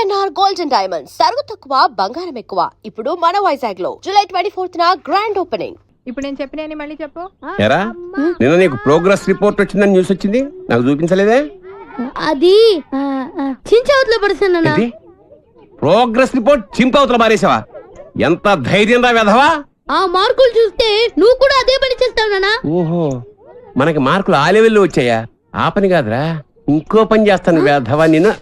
BNR gold and diamonds తరుగు తక్కువ బంగారం ఎక్కువ. ఇప్పుడు మన వైజాగ్ లో జూలై 24న గ్రాండ్ ఓపెనింగ్. ఇప్పుడు నేను చెప్పిన మళ్ళీ చెప్పు. ఎరా నిన్న నీకు ప్రోగ్రెస్ రిపోర్ట్ వచ్చిందని న్యూస్ వచ్చింది, నాకు చూపించలేదే? అది చించవతలో పడుతున్నా. ప్రోగ్రెస్ రిపోర్ట్ చింపవతల మారేసావా? ఎంత ధైర్యం రా వెధవా! ఆ మార్కులు చూస్తే నువ్వు కూడా అదే పని చేస్తావు నాన్న. ఓహో, మనకి మార్కులు ఆ లెవెల్లో వచ్చాయా? ఆ పని కాదురా, ఇంకో పని చేస్తాను వెధవా నిన్ను.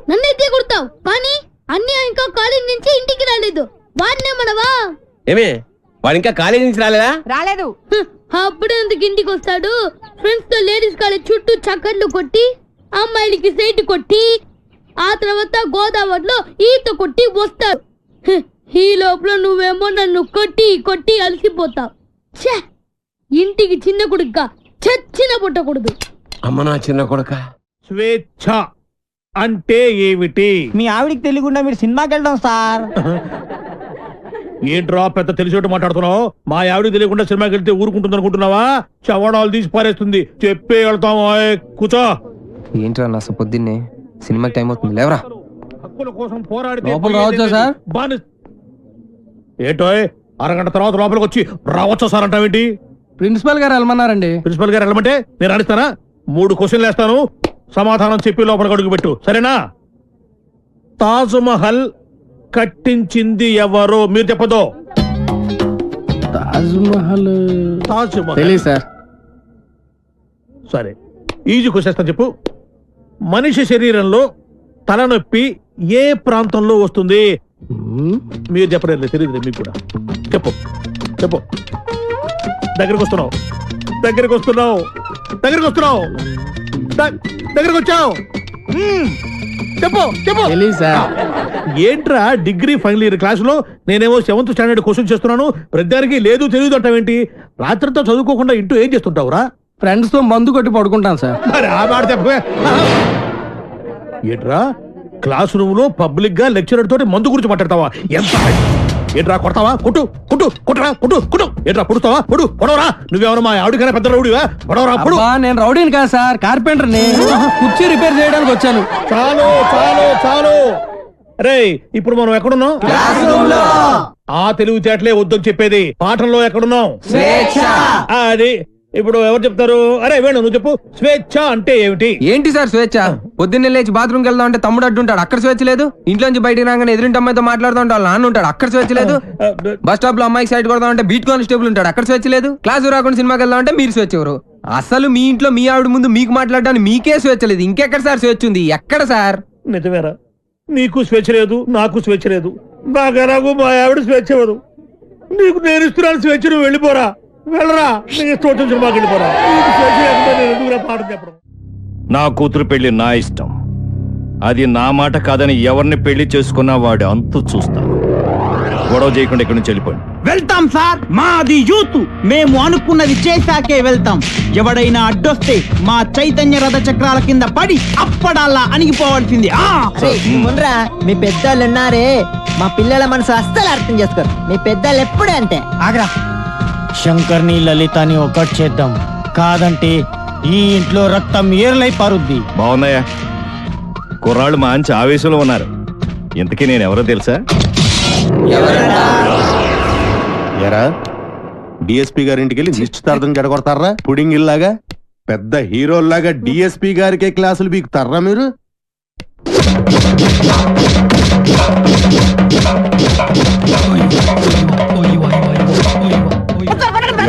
నన్నైతే కొడతావు కానీ అన్నీ ఇంకా కాలేజ్ నుంచి ఇంటికి రాలేదు. వాడినే మనవా? ఏమే వాడు ఇంకా కాలేజీ నుంచి రాలేదా? రాలేదు. అప్పుడే ఎందుకు ఇంటికి వస్తాడు? ఫ్రెండ్స్ తో లేడీస్ కాలేజ్ చుట్టూ చక్కర్లు కొట్టి, అమ్మాయిలకి సైట్ కొట్టి, ఆ తర్వాత గోదావరిలో ఈత కొట్టి వస్తాడు. ఈ లోపల నువ్వేమో నన్ను కొట్టి కొట్టి అలసిపోతావు. ఇంటికి చిన్న కొడుగ్గా చచ్చిన పుట్టకూడదు. అమ్మ నా చిన్న కొడుక. స్వేచ్ఛ అంటే ఏమిటి? మీ ఆవిడికి తెలియకుండా మీరు సినిమాకి వెళ్దాం సార్. ఏంట్రా పెద్ద తెలిసేట్టు మాట్లాడుతున్నావు? మా ఆవిడికి తెలియకుండా సినిమాకి వెళ్తే ఊరుకుంటుంది అనుకుంటున్నావా? చవడాలు తీసి పారేస్తుంది. చెప్పే వెళ్తాము. కూర్చో. ఏంట్రా నా పొద్దున్నే సినిమాకి టైం అవుతుంది, లేవరా. హక్కుల కోసం పోరాడితే లోపల రావచ్చా సార్? ఏంటో అరగంట తర్వాత లోపలికి వచ్చి రావచ్చా సార్ అంటావేంటి? ప్రిన్సిపల్ గారు వెళ్ళమన్నారండి. ప్రిన్సిపల్ గారు వెళ్ళమంటే నేను అడుగుతానా? 3 క్వశ్చన్లు వేస్తాను, సమాధానం చెప్పి లోపలికి అడుగు పెట్టు, సరేనా? తాజ్ మహల్ కట్టించింది ఎవరు? మీరు చెప్పదు. తాజ్ మహల్ తెలీదు సార్. సరే, ఈజీ క్వశ్చన్ చెప్పు. మనిషి శరీరంలో తలనొప్పి ఏ ప్రాంతంలో వస్తుంది? మీరు చెప్పలేదు, తెలియదు మీకు కూడా. చెప్పు చెప్పు. దగ్గరికి వస్తున్నావు, దగ్గరికి వస్తున్నావు, దగ్గరికి వస్తున్నావు, దగ్గరికి వచ్చావు. చెప్పు చెప్పు. ఏంట్రా డిగ్రీ ఫైనల్ ఇయర్ క్లాసులో నేనేమో 7th స్టాండర్డ్ క్వశ్చన్ చేస్తున్నాను, ప్రతిదానికి లేదు తెలియదు అంటావేంటి? రాత్రితో చదువుకోకుండా ఇంటూ ఏం చేస్తుంటావురా? ఫ్రెండ్స్ తో మందు కొట్టి పడుకుంటాను సార్. మరి ఆ మాట చెప్పవే. ఏంట్రా క్లాస్ రూమ్ లో పబ్లిక్ గా లెక్చరర్ తోటి మందు గురించి మాట్లాడతావా? ఎంత ఏంట్రా కొడతావా? కొట్టు కొట్టు కొట్టరా కొట్టు కొట్టు. ఏంట్రా పొడుస్తావా? పొడు పొడవరా. నువ్వేమన్నా మా ఆవిడకైనా పెద్ద రౌడీవా? పొడవరా పొడు. నేను రౌడీని కాదు సార్, కార్పెంటర్ ని. కుర్చీ రిపేర్ చేయడానికి వచ్చాను. చాలు చాలు చాలు. రే ఇప్పుడు మనం ఎక్కడున్నాం? ఆ తెలివితేటలే వద్దని చెప్పేది. పాఠంలో ఎక్కడున్నాం? అది ఇప్పుడు ఎవరు చెప్తారు? అరే వేణు నువ్వు చెప్పు. స్వేచ్ఛ అంటే ఏమిటి? ఏంటి సార్ స్వేచ్ఛ? పొద్దున్నే లేచి బాత్రూమ్కి వెళ్దాం అంటే తమ్ముడు అడ్డుంటాడు, అక్కడ స్వేచ్ఛ లేదు. ఇంట్లోంచి బయటికి రాగానే ఎదురింటి అమ్మాయితో మాట్లాడుతూ ఉంటాడు, నాన్న ఉంటాడు, అక్కడ స్వేచ్ఛ లేదు. బస్ స్టాప్ లో అమ్మాయికి సైడ్ కొడదాం అంటే బీట్ కానిస్టేబుల్ ఉంటాడు, అక్కడ స్వేచ్ఛ లేదు. క్లాసు రాకుండా సినిమాకి వెళ్దాం అంటే మీరు స్వేచ్ఛ ఎవరు? అసలు మీ ఇంట్లో మీ ఆవిడ ముందు మీకు మాట్లాడడానికి మీకే స్వేచ్ఛ లేదు, ఇంకెక్కడ సార్ స్వేచ్ఛ ఉంది? ఎక్కడ సార్? నిజమేరా, నీకు స్వేచ్ఛ లేదు, నాకు స్వేచ్ఛ లేదు. నాకు మా ఆవిడ స్వేచ్ఛ ఇవ్వదు. నీకు నేను ఇస్తున్నాను స్వేచ్ఛ, నువ్వు వెళ్ళిపోరా. వెళ్ళరా, సినిమాకి వెళ్ళిపోరా. పాఠం చెప్పడం. నా కూతురు పెళ్లి నా ఇష్టం, అది నా మాట కాదని ఎవరిని పెళ్లి చేసుకున్నా వాడు అంతు చూస్తాను. గొడవ చేయకుండా ఇక్కడి నుంచి వెళ్ళిపోండి. వెళ్తాం సార్, మాది యూత్, మేము అనుకున్నది చేశాకే వెళ్తాం. ఎవడైనా అడ్డొస్తే మా చైతన్య రథ చక్రాల కింద పడి అప్పడాలా అణిగిపోవాల్సింది. మీ పెద్దోళ్ళు ఉన్నారే, మా పిల్లల మనసు అస్సలు అర్థం చేసుకోరు. మీ పెద్దోళ్ళు ఎప్పుడే అంటే. ఆగ్రా, శంకర్ని లలితని ఒకటి చేద్దాం, కాదంటే ఈ ఇంట్లో రక్తం ఏర్లై పారుద్ది. బాగున్నాయా? కుర్రాళ్ళు మంచి ఆవేశంలో ఉన్నారు. ఇంతకీ నేను ఎవరో తెలుసా? ఎరా డిఎస్పీ గారింటికి వెళ్ళి నిశ్చితార్థం జడగొడతారా? పుడింగ్ ఇల్లాగా పెద్ద హీరోల్లాగా డిఎస్పీ గారికే క్లాసులు బీకుతారా మీరు?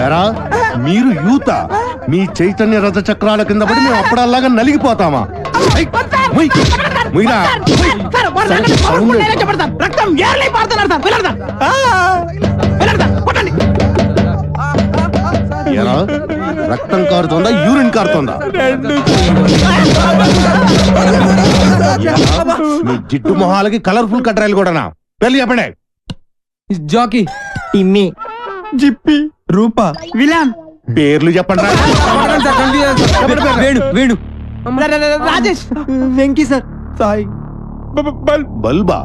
ఎరా మీరు యూత, మీ చైతన్య రథ చక్రాల కింద పడి మేము అప్పుడల్లాగా నలిగిపోతామా? ఎరా రక్తం కారుతోందా, యూరిన్ కారుతోందా? మీ జిట్టు మొహాలకి కలర్ఫుల్ కట్రాయలు కూడానా? పెళ్లి చెప్పండి. జాకీ, టిమ్మి, జిప్పి, రూపా, విలాన్. పేర్లు చెప్పండి. వేణు, వేణు, రాజేష్, వెంకీ సార్, సాయి, బల్బా.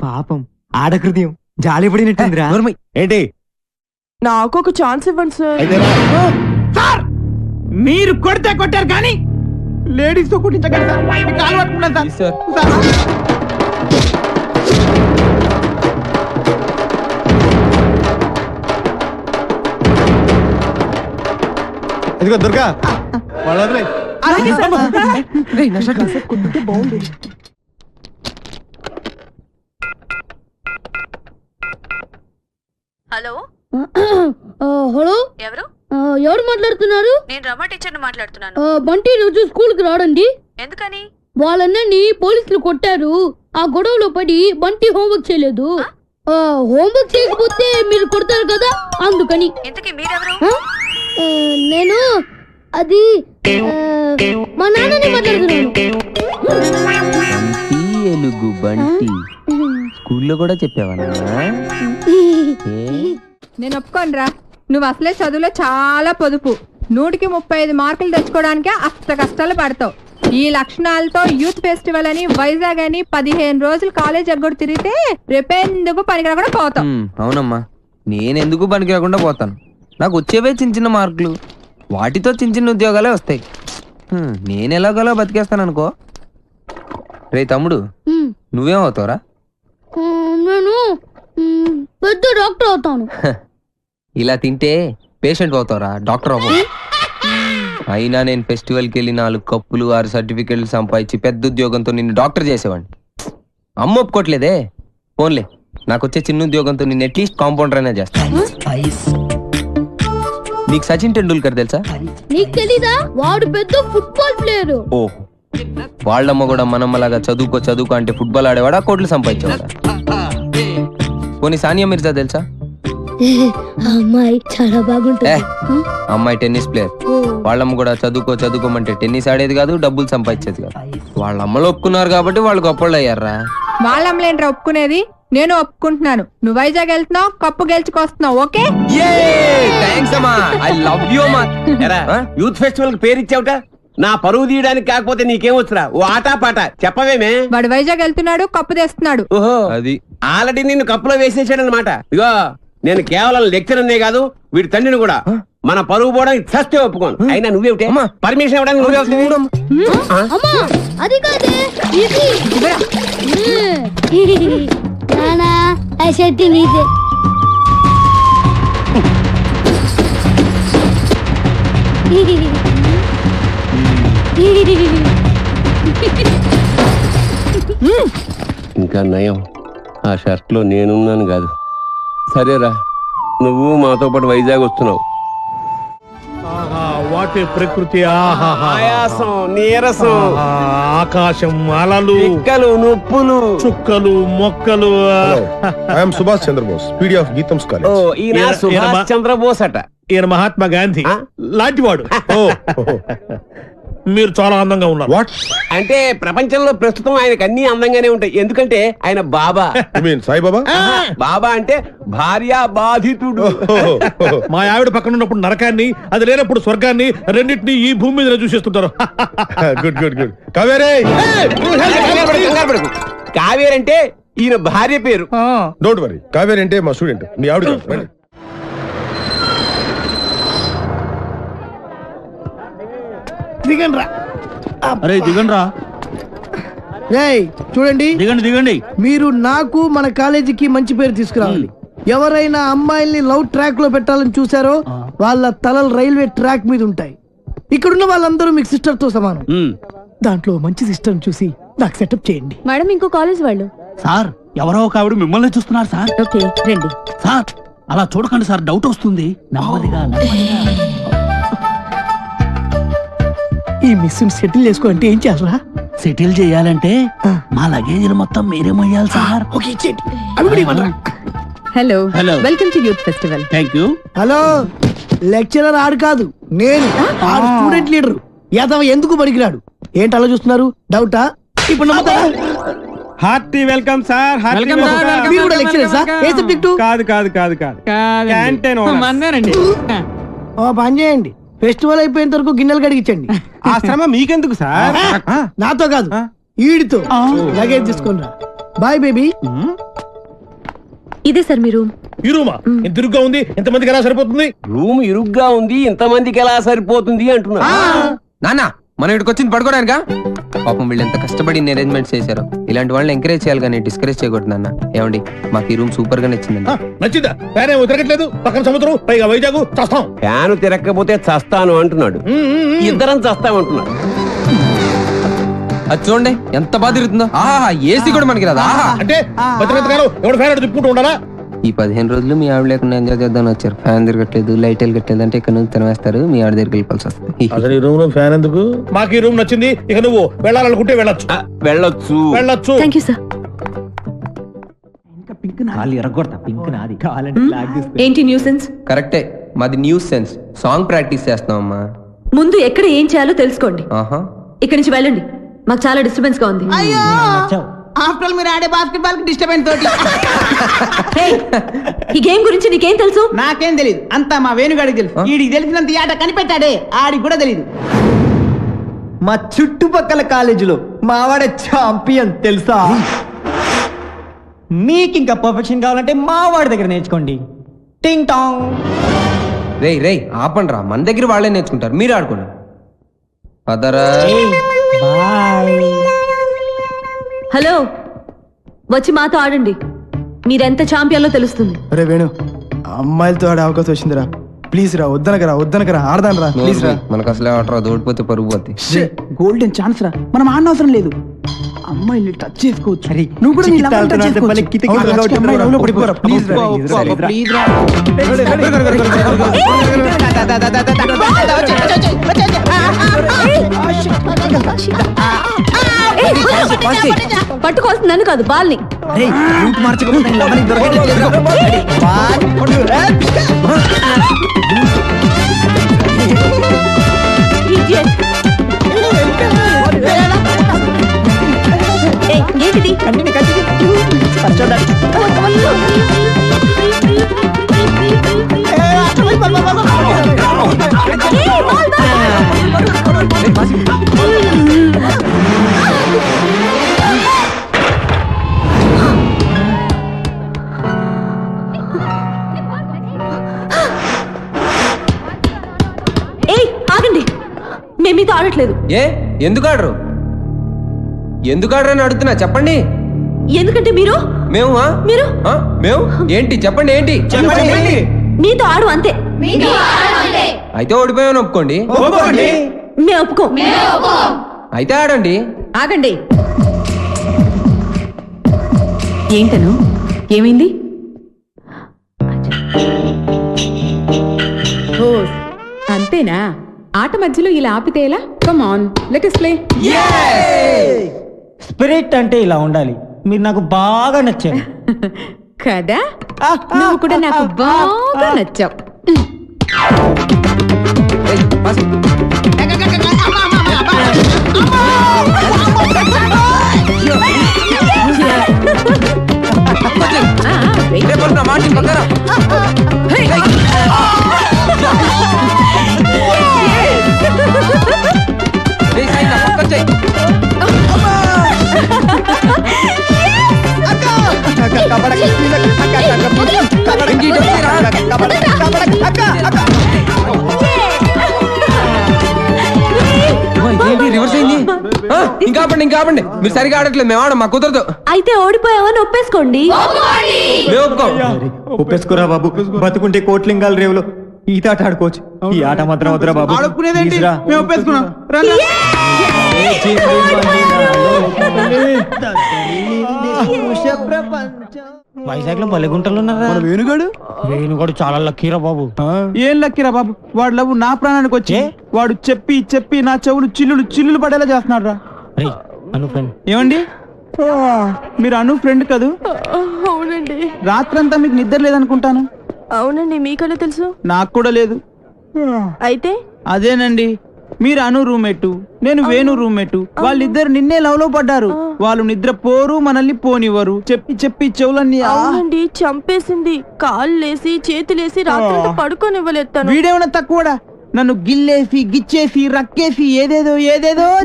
పాపం ఆడకృత్యం జాలి పడినట్టుందిరా. ఏంటి? నాకు ఒక ఛాన్స్ ఇవ్వండి సార్. అయితే సార్ మీరు కొడితే కొట్టారు కానీ లేడీస్ తో కుట్టించగలరు సార్. మీ కాలు పట్టుకున్నాను సార్. ఇదిగో దుర్గా వాళ్ళ హలో హలో ఎవరు? ఎవరు మాట్లాడుతున్నారు? నేను రమా టీచర్ని మాట్లాడుతున్నాను. బంటి రోజు స్కూల్ కి రాడండి. ఎందుకని? వాళ్ళన్నని పోలీసులు కొట్టారు. ఆ గొడవలో పడి బంటి హోంవర్క్ చేయలేదు. హోంవర్క్ చేయకపోతే మీరు కొడతారు కదా, అందుకని. ఇంతకీ మీరెవరు? నేను అది మా నాన్నని మాట్లాడుతున్నాను. ఎలుగు బంటి స్కూల్లో కూడా చెప్పావా? నేను ఒప్పుకోనరా. నువ్వు అసలే చదువులో చాలా పొదుపు. 100కి 35 మార్కులు తెచ్చుకోవడానికే అస్త కష్టాలు పడతావు. ఈ లక్షణాలతో యూత్ ఫెస్టివల్ అని వైజాగ్ అని 15 రోజులు కాలేజ్ ఎగ్గొడు తిరిగితే రేపెందుకు పనికిరా కూడా పోతావు. అవునమ్మా, నేనెందుకు పనికి రాకుండా పోతాను. నాకు వచ్చేవే చిన్న చిన్న మార్కులు, వాటితో చిన్న చిన్న ఉద్యోగాలే వస్తాయి. నేను ఎలాగోలా బతికేస్తాను అనుకో. రే తమ్ముడు, నువ్వేం అవుతావురా? నేను పెద్ద డాక్టర్ అవుతాను. ఇలా తింటే పేషెంట్ అవుతావురా, డాక్టర్ అవ్వవు. అయినా నేను ఫెస్టివల్కి వెళ్ళి 4 కప్పులు 6 సర్టిఫికెట్లు సంపాదించి పెద్ద ఉద్యోగంతో నిన్ను డాక్టర్ చేసేవాడిని. అమ్మ ఒప్పుకోట్లేదే. ఫోన్లే, నాకు వచ్చే చిన్న ఉద్యోగంతో నిన్ను అట్లీస్ట్ కాంపౌండర్ అయినా చేస్తాను. నీకు సచిన్ టెండూల్కర్ తెలుసా? నీకు తెలీదా? వాడు పెద్ద ఫుట్బాల్ ప్లేయర్. ఓ, వాళ్ళమ్మ కూడా మనమ్మలాగా చదువుకో అంటే ఫుట్బాల్ ఆడేవాడా, కోట్లు సంపాదించేవాడా? పోనీ సానియా మిర్జా తెలుసా? అమ్మాయి చాలా బాగుంటుంది. అమ్మాయి టెన్నిస్ ప్లేయర్. వాళ్ళమ్మ కూడా చదువుకోమంటే టెన్నిస్ ఆడేది కాదు, డబ్బులు సంపాదించేది కాదు. వాళ్ళ అమ్మలు ఒప్పుకున్నారు కాబట్టి వాళ్ళు గొప్పళ్ళు అయ్యారా. వాళ్ళమ్మలేంట్రా ఒప్పుకునేది? నేను ఒప్పుకుంటున్నాను. నువ్వు వైజాగ్ వెళ్తున్నావు, కప్పు గెలుచుకొస్తున్నావు. ఓకే, యూత్ ఫెస్టివల్ కి పేరు ఇచ్చావుట. నా పరువు తీయడానికి కాకపోతే నీకేం వచ్చురా? ఓ ఆటా పాట చెప్పవేమే. వాడు వైజాగ్ వెళ్తున్నాడు, కప్పు తెస్తున్నాడు. ఓహో, అది ఆల్రెడీ నిన్ను కప్పులో వేసేసాడు అనమాట. ఇగో, నేను కేవలం లెక్చరర్నే కాదు, వీడి తండ్రిని కూడా. మన పరువు పోవడానికి చస్తే ఒప్పుకోను. అయినా నువ్వేమిటే పర్మిషన్ ఇవ్వడానికి నువ్వే వస్తుంది. అమ్మా, అది కాదే ఇది. నానా, ఆ షర్ట్ నీదే. ఇంకా నయం, ఆ షర్ట్ లో నేనున్నాను కాదు. సరేరా, నువ్వు మాతో పాటు వైజాగ్ వస్తున్నావు. వాటి ప్రకృతి, ఆయాసం, నీరసం, ఆకాశం, అలలు, పిక్కలు, నొప్పులు, చుక్కలు, మొక్కలు. I'm Subhash Chandrabose, PD of Gitams oh, college. ఈయన సుభాష్ చంద్రబోస్ అట. ఈయన మహాత్మా గాంధీ లాంటివాడు. మీరు చాలా అందంగా ఉన్నారు. వాట్ అంటే ప్రపంచంలో ప్రస్తుతం ఆయనకు అన్ని అందంగానే ఉంటాయి. ఎందుకంటే ఆయన బాబా. You mean Saibaba? బాబా అంటే భార్య బాధితుడు. మా ఆవిడ పక్కన ఉన్నప్పుడు నరకాన్ని, అది లేనప్పుడు స్వర్గాన్ని, రెండింటినీ ఈ భూమి మీద చూసేస్తుంటారు. Good good good. కావేరే, కంగారు పడకు. కావేరి అంటే ఈయన భార్య పేరు. Don't worry. కావేరే అంటే మా స్టూడెంట్, మీ ఆవిడ కాదు. రండి. దిగండి. అరే దిగండి రా. చూడండి, దిగండి. మీరు నాకు మన కాలేజీకి మంచి పేరు తీసుకురావాలి. ఎవరైనా అమ్మాయిల్ని లవ్ ట్రాక్ లో పెట్టాలని చూసారో వాళ్ళ తలలు రైల్వే ట్రాక్ మీద ఉంటాయి. ఇక్కడున్న వాళ్ళందరూ మీకు సిస్టర్ తో సమానం. దాంట్లో మంచి సిస్టర్ చూసి నాకు సెటప్ చేయండి. మేడం, ఇంకో కాలేజ్ వాళ్ళు. సార్, ఎవరో ఒక ఆవిడ మిమ్మల్ని చూస్తున్నారు సార్. ఓకే, రండి. సార్, అలా చూడకండి సార్, డౌట్ వస్తుంది. నెమ్మదిగా. ఈ మిస్ సెటిల్ చేసుకో అంటే ఏం చేయాలరా? సెటిల్ చేయాలంటే మా లగేజీలు మొత్తం మీరే మొయ్యాలి సార్. ఓకే, ఇచ్చేయండి. అవి కూడా ఇవ్వండి. Hello, hello. Welcome to youth festival. Thank you. Hello, lecturer ఆడు కాదు, నేను ఆడు స్టూడెంట్ లీడర్. యాదవ ఎందుకు పనికిరాడు? ఏంటి అలా చూస్తున్నారు? డౌటా? ఇప్పుడు నమ్ముతారా? Hearty welcome sir. Welcome sir. మీరు కూడా లెక్చరర్ సార్? ఏ సబ్జెక్టు? కాదు. క్యాంటీన్ ఓ పని చేయండి, ఫెస్టివల్ అయిపోయేంత వరకు గిన్నెలు కడిగించండి. ఆ శ్రమ మీకెందుకు సార్? నాతో కాదు, ఈడితో. లగేజ్ తీసుకుని రా. Bye baby. ఇదే సార్ మీ రూమ్. ఈ రూమా ఇంత ఇరుగ్గా ఉంది, ఎంతమందికి ఎలా సరిపోతుంది? రూమ్ ఇరుగ్గా ఉంది, ఇంతమందికి ఎలా సరిపోతుంది అంటున్నా. నాన్న మనం ఇక్కడికి వచ్చింది పడుకోవడానికా? పాపం వీళ్ళు ఎంత కష్టపడి అరేంజ్మెంట్స్ చేశారు. ఇలాంటి వాళ్ళని ఎంకరేజ్ చేయాలి కానీ డిస్కరేజ్ చేయకూడదు నాన్న. ఏమండి మాకు ఈ రూమ్ సూపర్ గా నచ్చిందండి. నచ్చిందా? ఫ్యాన్ ఏమో తిరగట్లేదు, పక్కన సముద్రం, పైగా వైజాగ్, చస్తాం. ఫ్యాను తిరగకపోతే చస్తాను అంటున్నాడు, ఇద్దరం చస్తామంటున్నాడు. అది చూడండి ఎంత బాగా తిరుగుతుందో. ఆహా ఏసీ కూడా మనకి రాదా? అంటే బతికంతకాలం ఎవడు ఫ్యాన్ తిప్పుకుంటూ ఉండాలా? ఈ 15 రోజులు మీ ఆవిడ లేకుండా ఎంజాయ్ చేద్దామని వచ్చారు. ఫ్యాన్ తిరగట్లేదు, లైట్ వెలగట్లేదు అంటే ఇక్కడ నుంచి తినవేస్తారు, మీ ఆవిడ దగ్గరికి వెళ్ళిపోవాల్సి వస్తుంది. అసలు ఈ రూమ్ లో ఫ్యాన్ ఎందుకు? మాకు ఈ రూమ్ నచ్చింది, ఇక నువ్వు వెళ్ళాలనుకుంటే వెళ్ళొచ్చు. వెళ్ళొచ్చు వెళ్ళొచ్చు. Thank you sir. ఏంటి న్యూసెన్స్? కరెక్టే, మాది న్యూస్ సెన్స్. సాంగ్ ప్రాక్టీస్ చేస్తున్నాం అమ్మా. ముందు ఎక్కడ ఏం చేయాలో తెలుసుకోండి. ఆహా ఇక్కడి నుంచి వెళ్ళండి, మాకు చాలా డిస్టర్బెన్స్ గా ఉంది. అయ్యో ఆఫ్టర్ మీరు ఆడే బాస్కెట్బాల్ కి డిస్టర్బెన్స్ తోటి. Hey, ఈ గేమ్ గురించి నీకేం తెలుసు? నాకేం తెలియదు, అంతా మా వేణుగాడికి తెలుసు. వీడికి తెలిసినంత ఈ ఆట కనిపెట్టాడే, ఆడికి కూడా తెలియదు. మా చుట్టుపక్కల కాలేజీలో మావాడ ఛాంపియన్ తెలుసా? మీకు ఇంకా పర్ఫెక్షన్ కావాలంటే మావాడి దగ్గర నేర్చుకోండి. టింగ్ టాంగ్. రేయ్ రేయ్ ఆపండి రా, మన దగ్గర వాళ్ళే నేర్చుకుంటారు, మీరు ఆడుకోండి. పదరా. హలో, వచ్చి మాతో ఆడండి. మీరెంత ఛాంపియన్లో తెలుస్తుంది. అరే వేణు, అమ్మాయిలతో ఆడే అవకాశం వచ్చిందిరా. ప్లీజ్ రా, వద్దనకరా ఆడదాను రా, ప్లీజ్ రా. మనకు అసలే ఆట రాదు, ఓడిపోతే పరుగు పోతే. గోల్డెన్ ఛాన్స్ రా, మనం ఆడనవసరం లేదు. అమ్మాయిని టచ్ చేసుకోవచ్చు. నువ్వు కూడా నీ లవర్ టచ్ చేసుకోవచ్చు. అమ్మాయి లవ్లో పడిపోరా, ప్లీజ్ రా. ప్లీజ్ రా. పట్టుకోవాల్సింది నన్ను కాదు, బాల్ని. Idiot. ఏయ్, ఏంటిది? ఏయ్, ఆగండి, మేము మీతో ఆడట్లేదు. ఏ ఎందుకు ఆడరు? ఎందుకు ఆడరు అని అడుగుతున్నా, చెప్పండి. ఎందుకంటే మీరు మేము మేము ఏంటి చెప్పండి, ఏంటి చెప్పండి. మీతో ఆడు అంతే. అయితే ఓడిపోయామని ఒప్పుకోండి. మేము ఒప్పుకో. అయితే ఆడండి. ఆగండి. ఏంటను ఏమైంది? ఓ అంతేనా? ఆట మధ్యలో ఇలా ఆపితే ఎలా? Come on, let us play. Spirit అంటే ఇలా ఉండాలి. మీరు నాకు బాగా నచ్చారు కదా, నువ్వు కూడా నాకు బాగా నచ్చావు. ఏయ్, పాస్. రేపు నా మాట పక్కరా. ఏయ్, సాయి, నా పక్కన చెయ్. రివర్స్ అయింది. ఇంకా ఆపండి, మీరు సరిగా ఆడట్లేదు, మేము ఆడం, మాకు కుదరదు. అయితే ఓడిపోయావని ఒప్పేసుకోండి. మేము ఒప్పుకోం. ఒప్పేసుకోరా బాబు, బతుకుంటే కోట్లింగాల రేవులో ఈత ఆట ఆడుకోవచ్చు. ఈ ఆట మాత్రం వద్దురా బాబు. ఆడుకునేదేంటి? ప్లీజ్ రా. మేము ఒప్పేసుకున్నాం. రండి. వైజాగ్ లో బలిగుంటలు ఉన్నారా? వేణుగాడు చాలా లక్కీరా బాబు. ఏం లక్కీరా బాబు, వాడు లవ్ నా ప్రాణానికి వచ్చి వాడు చెప్పి నా చెవులు చిల్లులు పడేలా చేస్తున్నాడు రా. ఏమండి, మీరు అను ఫ్రెండ్ కదూ? అవునండి. రాత్రంతా మీకు నిద్ర లేదనుకుంటాను. అవునండి, మీకన్నా తెలుసు? నాకు కూడా లేదు. అయితే అదేనండి, మీరు అను రూమ్మేట్, నేను వేణు రూమ్మేట్. వాళ్ళిద్దరు నిన్నే లవ్ లో పడ్డారు. వాళ్ళు నిద్ర పోరు, మనల్ని పోనివ్వరు. చెప్పి చెవులన్నీ అవునండి, చంపేసింది. కాళ్ళేసి చేతులేసి రాత్రంతా పడుకోనివ్వలేదు. వీడేమన్నా తక్కువడా? నన్ను గిల్లేసి గిచ్చేసి రక్కేసి ఏదేదో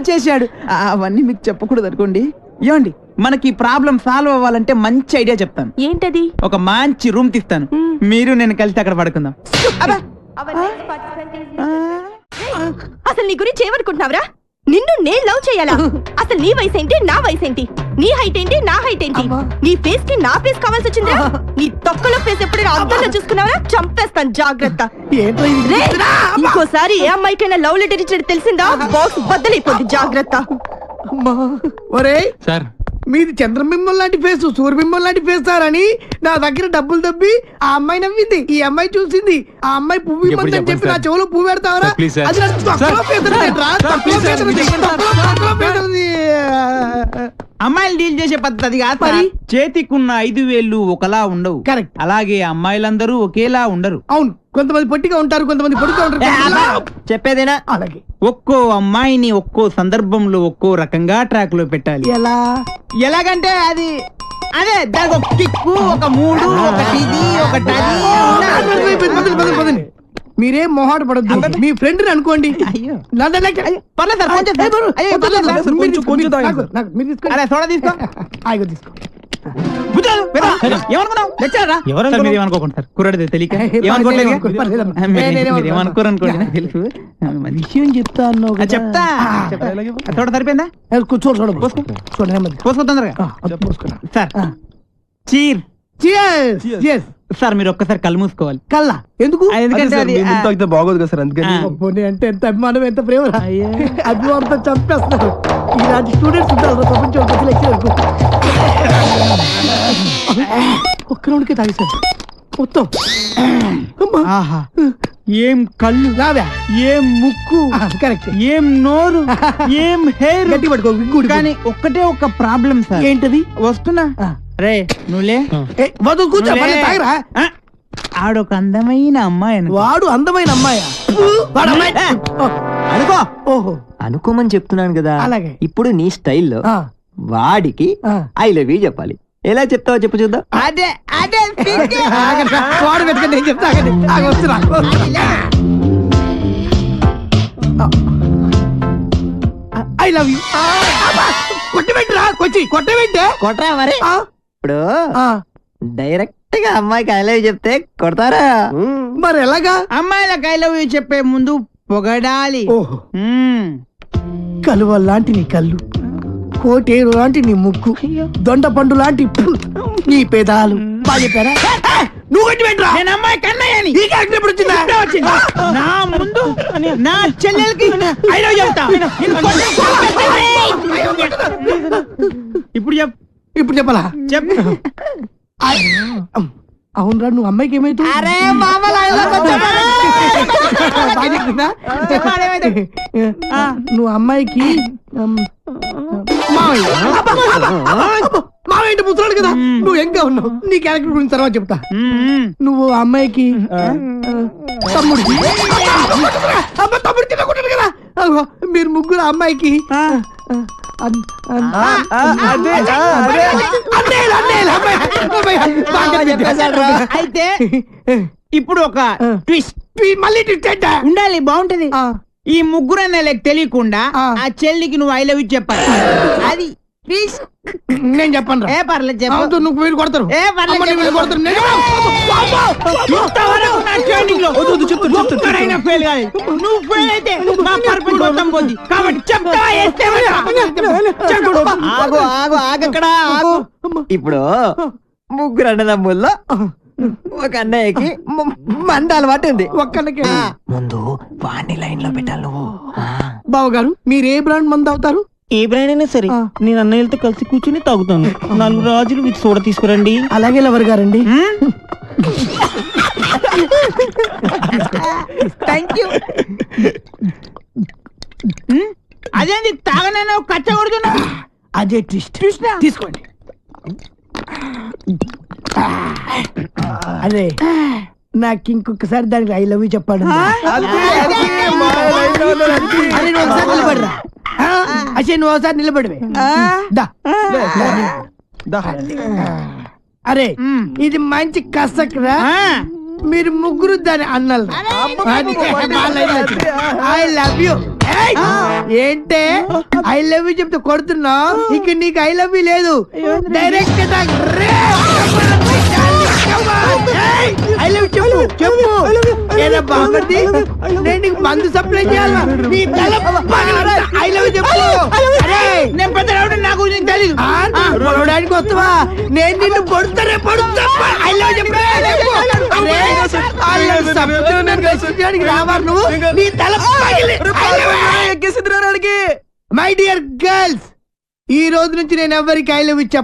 చేశాడు. అవన్నీ మీకు చెప్పకూడదు అనుకోండి. ఏమండి, మనకి ప్రాబ్లం సాల్వ్ అవ్వాలంటే మంచి ఐడియా చెప్తాను. ఏంటది? ఒక మంచి రూమ్ తీస్తాను, మీరు నేను కలిసి అక్కడ పడుకుందాం. అసలు నీ గురించి ఏమనుకుంటున్నావురా? నిన్ను నేను లవ్ చేయాలా? అసలు నీ వయసు ఏంటి, నా వయసు ఏంటి? నీ హైట్ ఏంటి, నా హైట్ ఏంటి? నీ ఫేస్ కి నా ఫేస్ కావాల్సి వచ్చిందా? నీ తొక్కలో ఫేస్ ఎప్పుడైనా అద్దంలో చూసుకున్నావరా? చంపేస్తాను, జాగ్రత్త. ఇంకోసారి ఏ అమ్మాయికైనా లవ్ లెటర్ ఇచ్చినట్టు తెలిసిందా బాక్స్ బద్దలైపోద్ది, జాగ్రత్త. ఒరే సార్ మీది చంద్రబింబం లాంటి ఫేస్, సూర్యబింబం లాంటి ఫేస్ సార్ అని నా దగ్గర డబ్బులు దబ్బి ఆ అమ్మాయి నవ్వింది, ఈ అమ్మాయి చూసింది, ఆ అమ్మాయి పువ్వు ఇవ్వమని చెప్పి నా చెవులో పువ్వు పెడతావరా? అది నాకు తొక్కలో పేదలేదురా, తొక్కలో పేదలది, తొక్కలో పేదలది. అమ్మాయిలు డీల్ చేసే పద్ధతి కాదు మరి. చేతికున్న 5 వేళ్ళు ఒకలా ఉండవు. కరెక్ట్. అలాగే అమ్మాయిలందరూ ఒకేలా ఉండరు. అవును, కొంతమంది పొట్టిగా ఉంటారు, కొంతమంది పొడుగా ఉంటారు. చెప్పేదేనా? అలాగే ఒక్కో అమ్మాయిని ఒక్కో సందర్భంలో ఒక్కో రకంగా ట్రాక్ లో పెట్టాలి. ఎలాగంటే అది అదే దానికి ఒక కిక్కు, ఒక మూడు, ఒకటి ఇది, ఒకటి అది. మీరేం మొహాట పడద్దు, మీ ఫ్రెండ్ అనుకోండి. విషయం చెప్తా అన్నావు కదా. చెప్తా. చూడ సరిపోయిందా? చూడండి తొందరగా సార్. చీర్ సార్, మీరు ఒక్కసారి కళ్ళు మూసుకోవాలి. కల్లా ఎందుకు? ఎందుకంటే బాగోదు కదా సార్, అందుకని. అంటే ఎంత అభిమానం, ఎంత ప్రేమ. అభిమానంతో చంపేస్తున్నారు. ఇలాంటి స్టూడెంట్స్ ఉంటారు ప్రపంచం. ఒక్క రౌండ్కే తాగేశారు మొత్తం. ఆహా, ఏం కళ్ళు, ఏం ముక్కు, కరెక్ట్, ఏం నోరు, ఏం హెయిర్. గట్టి పట్టుకో. కానీ ఒక్కటే ఒక ప్రాబ్లం సార్. ఏంటది? వస్తున్నా. రే నువ్వులే, వద్దు కూర్చో. ఆడొక అందమైన అమ్మాయి. వాడు అందమైన అమ్మాయా? అనుకో. ఓహో, అనుకోమని చెప్తున్నాను కదా. అలాగే. ఇప్పుడు నీ స్టైల్లో వాడికి ఐ లవ్ యూ చెప్పాలి. ఎలా చెప్తావో చెప్పు చూద్దాం. అదే అదే వాడు పెట్టుకుని నేను చెప్తా. I love you. కొట్టబెట్టరా, కొట్టబెట్టే కొట్టరా మరి. ఇప్పుడు డైరెక్ట్ గా అమ్మాయికి ఐ లవ్ యూ చెప్తే కొడతారా? మరి ఎలాగా? అమ్మాయిలకు ఐ లవ్ యూ చెప్పే ముందు పొగడాలి. ఓహో, కలువ లాంటి నీ కళ్ళు, కోటేరు లాంటి నీ ముక్కు, దొండ పండు లాంటి నీ పేదాలు. బాగా చెప్పారా? నువ్వు కట్టి పెట్టరా. నేను అమ్మాయి కన్నయ్యని. ఈ క్యారెక్టర్ ఎప్పుడు వచ్చిందా? నా ముందు నా చెల్లెలకి ఐ లవ్ చెప్తా. ఇప్పుడు ఇప్పుడు చెప్పాలా? చెప్పు. అవునరా, నువ్వు అమ్మాయికి ఏమైతుంది? నువ్వు అమ్మాయికి మావేంటి ముసలాడు కదా, నువ్వు ఎంగా ఉన్నావు. నీ క్యారెక్టర్ గురించి తర్వాత చెప్తా. నువ్వు అమ్మాయికి తమ్ముడికి, తమ్ముడు తినకుంటాడు కదా. మీరు ముగ్గురు అమ్మాయికి అయితే ఇప్పుడు ఒక ట్విస్ట్. మళ్ళీ ట్విస్ట్ ఉండాలి, బాగుంటది. ఈ ముగ్గురు అన్నలకు తెలియకుండా ఆ చెల్లికి నువ్వు ఐ లవ్ యూ చెప్పాలి. అది నేను చెప్పను. ఏ పర్లేదు చెప్పు. నువ్వు వీళ్ళు కొడతారు. ఏ పర్లేదు కొడతారు. నువ్వు ఫెయిల్ అయితే మా పర్పస్ మొత్తం పోద్ది. కాబట్టి చెప్తావా? ఆగు ఆగు ఆగక్కడ ఆగు. ఇప్పుడు ముగ్గురు అన్నదమ్ముల్లో ఒక అన్నయ్యకి మంద అలవాటు ఉంది. ఒక్కళ్ళకి ముందు వాణ్ణి లైన్ లో పెట్టాలి నువ్వు. బావగారు, మీరు ఏ బ్రాండ్ మంది అవుతారు? ఏ బ్రాండ్ అయినా సరే నేను అన్నయ్యలతో కలిసి కూర్చుని తాగుతాను. 4 రాజులు విత్ సోడా తీసుకురండి. అలాగే లవర్ గారండి. Thank you. అదేంటి తాగనైనా కచ్చ కొడుతున్నా? అదే ట్విస్ట్. తీసుకోండి. అదే నాకు ఇంకొకసారి దానికి ఐ లవ్ యూ చెప్పాడు. అసలు నువ్వు ఒకసారి నిలబడివే. అరే ఇది మంచి కసక్రా. మీరు ముగ్గురు దాని అన్నలు. I love you. ఏంటే ఐ లవ్ యూ చెప్తే కొడుతున్నా? ఇక నీకు ఐ లవ్ యూ లేదు, డైరెక్ట్ ఐ లవ్ చెప్పు చెప్పు. ఏరా బామర్ది, నేను నీకు మందు సప్లై చేయాలా? నీ తల ఐ లవ్ చెప్పు. నేను పెద్ద నాకు తెలీదు. పొడవడానికి వస్తావా? నేను నిన్ను పొడుతానే పొడుతా. ఐ లవ్ చెప్పు. రావాలి నువ్వు, నీ తల మై డియర్ గర్ల్స్, ఈ రోజు నుంచి నేను ఎవరికి ఐ లవ్ చెప్ప